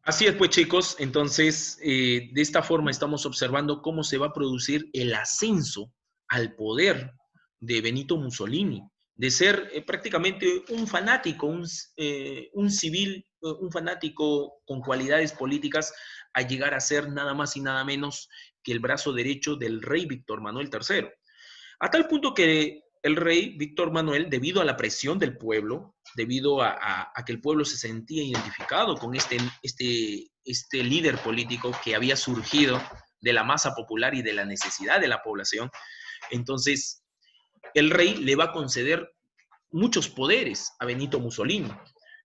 Así es, pues chicos, entonces de esta forma estamos observando cómo se va a producir el ascenso al poder de Benito Mussolini, de ser prácticamente un fanático, un civil, un fanático con cualidades políticas, a llegar a ser nada más y nada menos que el brazo derecho del rey Víctor Manuel III. A tal punto que el rey Víctor Manuel, debido a la presión del pueblo, debido a que el pueblo se sentía identificado con este líder político que había surgido de la masa popular y de la necesidad de la población, entonces el rey le va a conceder muchos poderes a Benito Mussolini.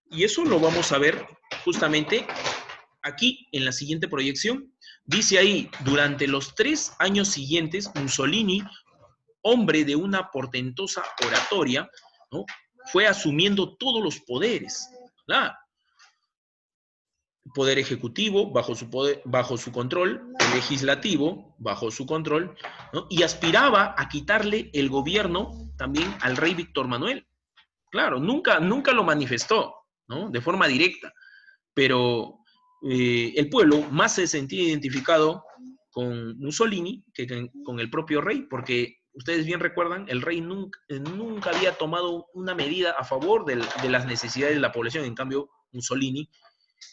Y eso lo vamos a ver justamente aquí en la siguiente proyección. Dice ahí, durante los 3 años siguientes, Mussolini, hombre de una portentosa oratoria, ¿no?, fue asumiendo todos los poderes. ¿Verdad? Poder ejecutivo bajo su control, el legislativo bajo su control, ¿no?, y aspiraba a quitarle el gobierno también al rey Víctor Manuel. Claro, nunca lo manifestó, ¿no?, de forma directa, pero el pueblo más se sentía identificado con Mussolini que con el propio rey, porque ustedes bien recuerdan, el rey nunca había tomado una medida a favor de las necesidades de la población. En cambio, Mussolini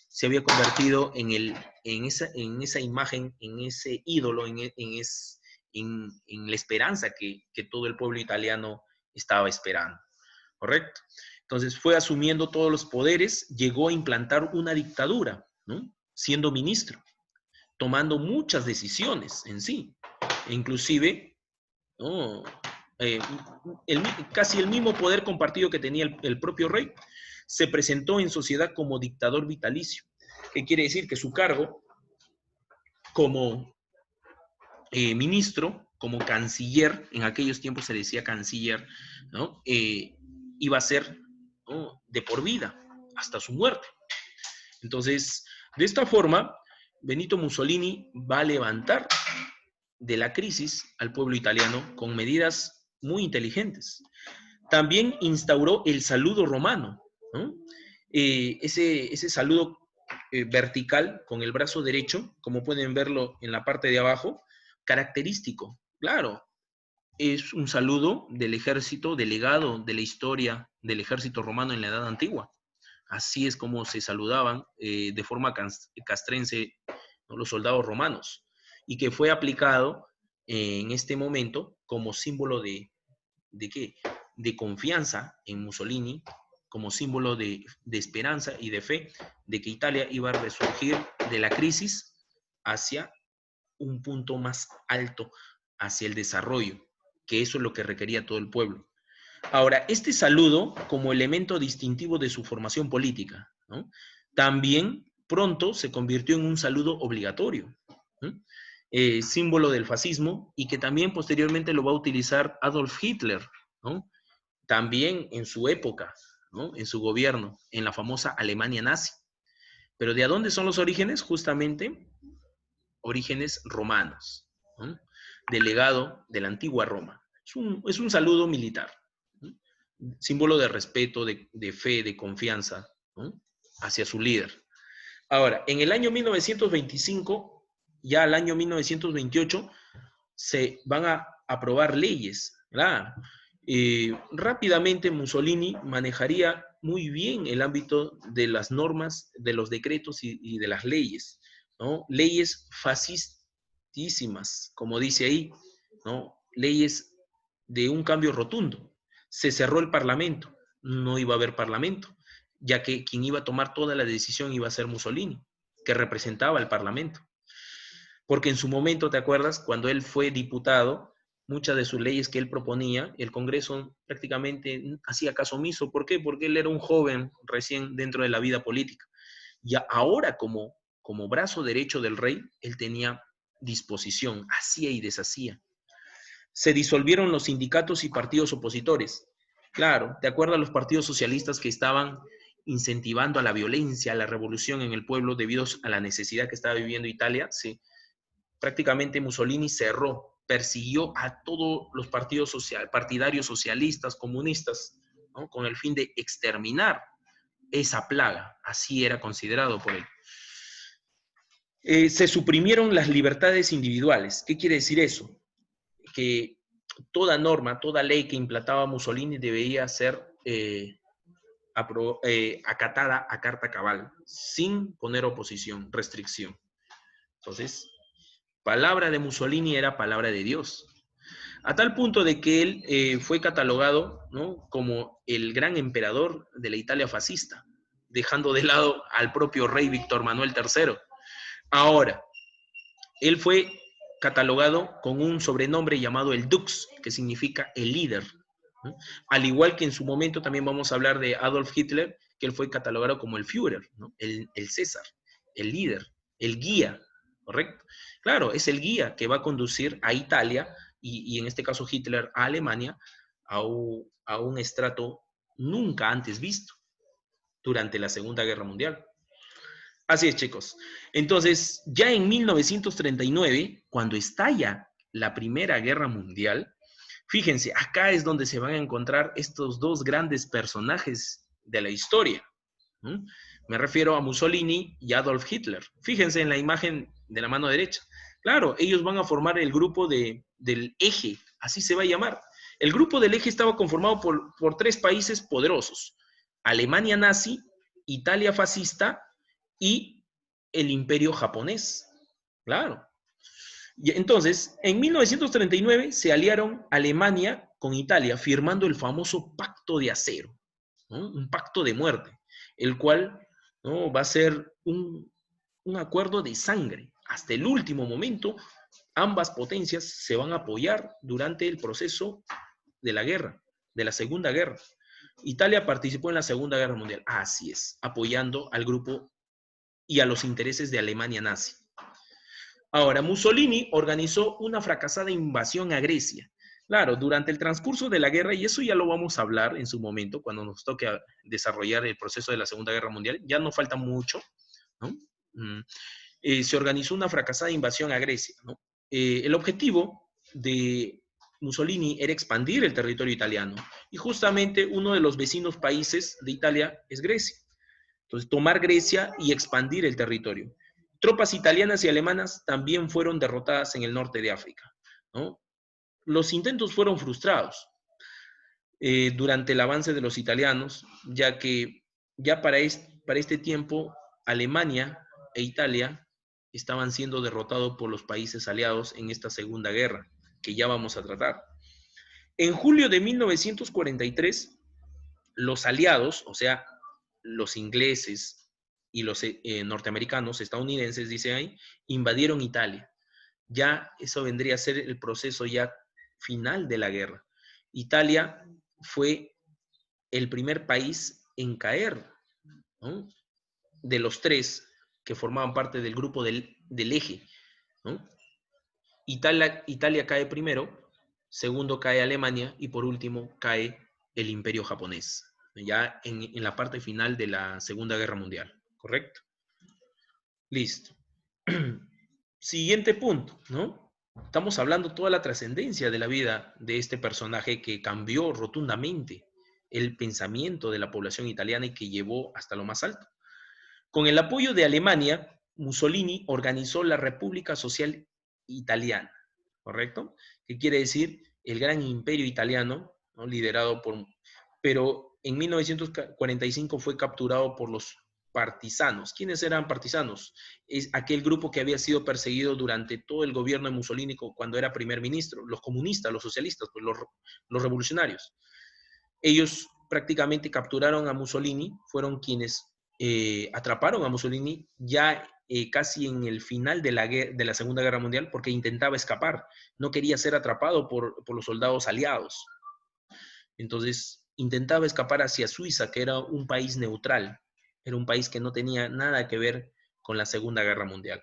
se había convertido en esa imagen, en ese ídolo, en la esperanza que todo el pueblo italiano estaba esperando. ¿Correcto? Entonces fue asumiendo todos los poderes, llegó a implantar una dictadura, ¿no?, siendo ministro, tomando muchas decisiones en sí, e inclusive, ¿no?, eh, casi el mismo poder compartido que tenía el propio rey, se presentó en sociedad como dictador vitalicio, que quiere decir que su cargo como ministro, como canciller, en aquellos tiempos se decía canciller, ¿no?, iba a ser, ¿no?, de por vida, hasta su muerte. Entonces, de esta forma, Benito Mussolini va a levantar de la crisis al pueblo italiano con medidas muy inteligentes. También instauró el saludo romano, ¿no?, ese saludo vertical con el brazo derecho, como pueden verlo en la parte de abajo, característico. Claro, es un saludo del ejército delegado de la historia del ejército romano en la Edad Antigua. Así es como se saludaban de forma castrense, ¿no?, los soldados romanos, y que fue aplicado en este momento como símbolo ¿de qué? De confianza en Mussolini, como símbolo de esperanza y de fe de que Italia iba a resurgir de la crisis hacia un punto más alto, hacia el desarrollo, que eso es lo que requería todo el pueblo. Ahora, este saludo como elemento distintivo de su formación política, ¿no?, también pronto se convirtió en un saludo obligatorio, ¿no?, símbolo del fascismo, y que también posteriormente lo va a utilizar Adolf Hitler, ¿no?, también en su época, ¿no?, en su gobierno, en la famosa Alemania nazi. Pero ¿de dónde son los orígenes? Justamente orígenes romanos, ¿no?, del legado de la antigua Roma. Es un saludo militar, ¿no?, símbolo de respeto, de fe, de confianza, ¿no?, hacia su líder. Ahora, en el año 1925, ya al año 1928, se van a aprobar leyes, ¿verdad? Rápidamente Mussolini manejaría muy bien el ámbito de las normas, de los decretos y de las leyes, ¿no? Leyes fascistísimas, como dice ahí, ¿no? Leyes de un cambio rotundo. Se cerró el parlamento, no iba a haber parlamento, ya que quien iba a tomar toda la decisión iba a ser Mussolini, que representaba al parlamento. Porque en su momento, ¿te acuerdas? Cuando él fue diputado, muchas de sus leyes que él proponía, el Congreso prácticamente hacía caso omiso. ¿Por qué? Porque él era un joven recién dentro de la vida política. Y ahora, como brazo derecho del rey, él tenía disposición, hacía y deshacía. Se disolvieron los sindicatos y partidos opositores. Claro, ¿te acuerdas los partidos socialistas que estaban incentivando a la violencia, a la revolución en el pueblo debido a la necesidad que estaba viviendo Italia? Sí. Prácticamente Mussolini cerró, persiguió a todos los partidos partidarios socialistas, comunistas, ¿no?, con el fin de exterminar esa plaga. Así era considerado por él. Se suprimieron las libertades individuales. ¿Qué quiere decir eso? Que toda norma, toda ley que implantaba Mussolini debía ser acatada a carta cabal, sin poner oposición, restricción. Entonces, palabra de Mussolini era palabra de Dios. A tal punto de que él fue catalogado, ¿no?, como el gran emperador de la Italia fascista, dejando de lado al propio rey Víctor Manuel III. Ahora, él fue catalogado con un sobrenombre llamado el Dux, que significa el líder, ¿no? Al igual que en su momento también vamos a hablar de Adolf Hitler, que él fue catalogado como el Führer, ¿no?, el César, el líder, el guía, ¿correcto? Claro, es el guía que va a conducir a Italia y en este caso Hitler a Alemania a un estrato nunca antes visto durante la Segunda Guerra Mundial. Así es, chicos. Entonces, ya en 1939, cuando estalla la Primera Guerra Mundial, fíjense, acá es donde se van a encontrar estos dos grandes personajes de la historia. ¿Mm? Me refiero a Mussolini y Adolf Hitler. Fíjense en la imagen de la mano derecha. Claro, ellos van a formar el grupo del Eje, así se va a llamar. El grupo del Eje estaba conformado por tres países poderosos: Alemania nazi, Italia fascista y el Imperio japonés. Claro. Y entonces, en 1939 se aliaron Alemania con Italia, firmando el famoso Pacto de Acero, ¿no?, un pacto de muerte, el cual, ¿no?, va a ser un acuerdo de sangre. Hasta el último momento, ambas potencias se van a apoyar durante el proceso de la guerra, de la Segunda Guerra. Italia participó en la Segunda Guerra Mundial, así es, apoyando al grupo y a los intereses de Alemania nazi. Ahora, Mussolini organizó una fracasada invasión a Grecia. Claro, durante el transcurso de la guerra, y eso ya lo vamos a hablar en su momento, cuando nos toque desarrollar el proceso de la Segunda Guerra Mundial, ya no falta mucho, ¿no? Se organizó una fracasada invasión a Grecia, ¿no? El objetivo de Mussolini era expandir el territorio italiano, y justamente uno de los vecinos países de Italia es Grecia. Entonces, tomar Grecia y expandir el territorio. Tropas italianas y alemanas también fueron derrotadas en el norte de África, ¿no? Los intentos fueron frustrados durante el avance de los italianos, ya que ya para este tiempo Alemania e Italia estaban siendo derrotados por los países aliados en esta Segunda Guerra, que ya vamos a tratar. En julio de 1943, los aliados, o sea, los ingleses y los norteamericanos, estadounidenses, dice ahí, invadieron Italia. Ya eso vendría a ser el proceso ya final de la guerra. Italia fue el primer país en caer, ¿no?, de los tres que formaban parte del grupo del Eje, ¿no? Italia cae primero, segundo cae Alemania y por último cae el Imperio japonés, ya en la parte final de la Segunda Guerra Mundial, ¿correcto? Listo. Siguiente punto, ¿no? Estamos hablando toda la trascendencia de la vida de este personaje que cambió rotundamente el pensamiento de la población italiana y que llevó hasta lo más alto. Con el apoyo de Alemania, Mussolini organizó la República Social Italiana, ¿correcto? ¿Qué quiere decir? El gran imperio italiano, ¿no?, liderado por... Pero en 1945 fue capturado por los partisanos. ¿Quiénes eran partisanos? Es aquel grupo que había sido perseguido durante todo el gobierno de Mussolini cuando era primer ministro, los comunistas, los socialistas, pues los revolucionarios. Ellos prácticamente capturaron a Mussolini, fueron quienes atraparon a Mussolini ya casi en el final de la Segunda Guerra Mundial, porque intentaba escapar, no quería ser atrapado por los soldados aliados. Entonces intentaba escapar hacia Suiza, que era un país neutral, era un país que no tenía nada que ver con la Segunda Guerra Mundial.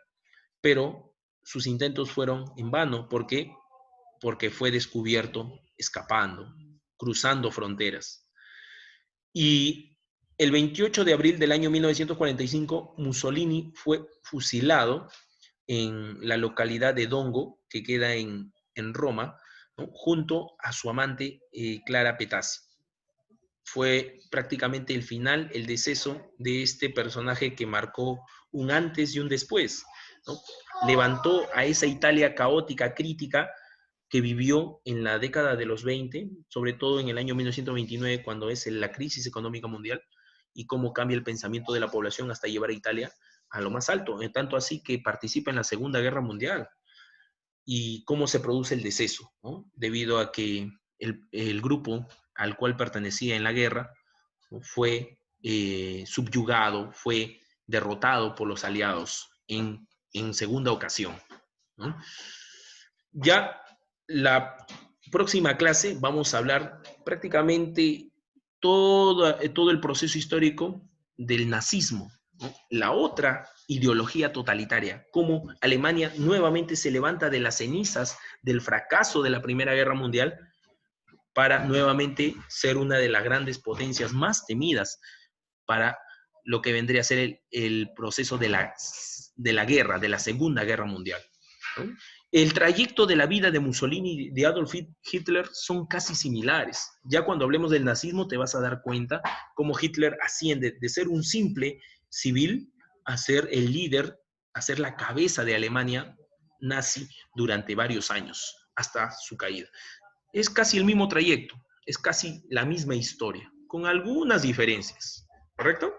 Pero sus intentos fueron en vano. ¿Por qué? Porque fue descubierto escapando, cruzando fronteras. Y el 28 de abril del año 1945, Mussolini fue fusilado en la localidad de Dongo, que queda en Roma, ¿no?, junto a su amante Clara Petazzi. fue prácticamente el final, el deceso de este personaje que marcó un antes y un después, ¿no? Levantó a esa Italia caótica, crítica, que vivió en la década de los 20, sobre todo en el año 1929, cuando es la crisis económica mundial, y cómo cambia el pensamiento de la población hasta llevar a Italia a lo más alto, en tanto así que participa en la Segunda Guerra Mundial, y cómo se produce el deceso, ¿no? Debido a que el grupo al cual pertenecía en la guerra, ¿no?, fue subyugado, fue derrotado por los aliados en segunda ocasión, ¿no? Ya la próxima clase vamos a hablar prácticamente todo el proceso histórico del nazismo, ¿no? La otra ideología totalitaria, cómo Alemania nuevamente se levanta de las cenizas del fracaso de la Primera Guerra Mundial para nuevamente ser una de las grandes potencias más temidas para lo que vendría a ser el proceso de la guerra, de la Segunda Guerra Mundial, ¿no? El trayecto de la vida de Mussolini y de Adolf Hitler son casi similares. Ya cuando hablemos del nazismo te vas a dar cuenta cómo Hitler asciende de ser un simple civil a ser el líder, a ser la cabeza de Alemania nazi durante varios años, hasta su caída. Es casi el mismo trayecto, es casi la misma historia, con algunas diferencias, ¿correcto?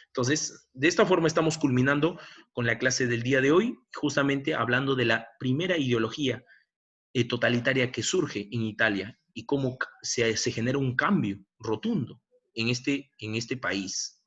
Entonces, de esta forma estamos culminando con la clase del día de hoy, justamente hablando de la primera ideología totalitaria que surge en Italia y cómo se genera un cambio rotundo en este país.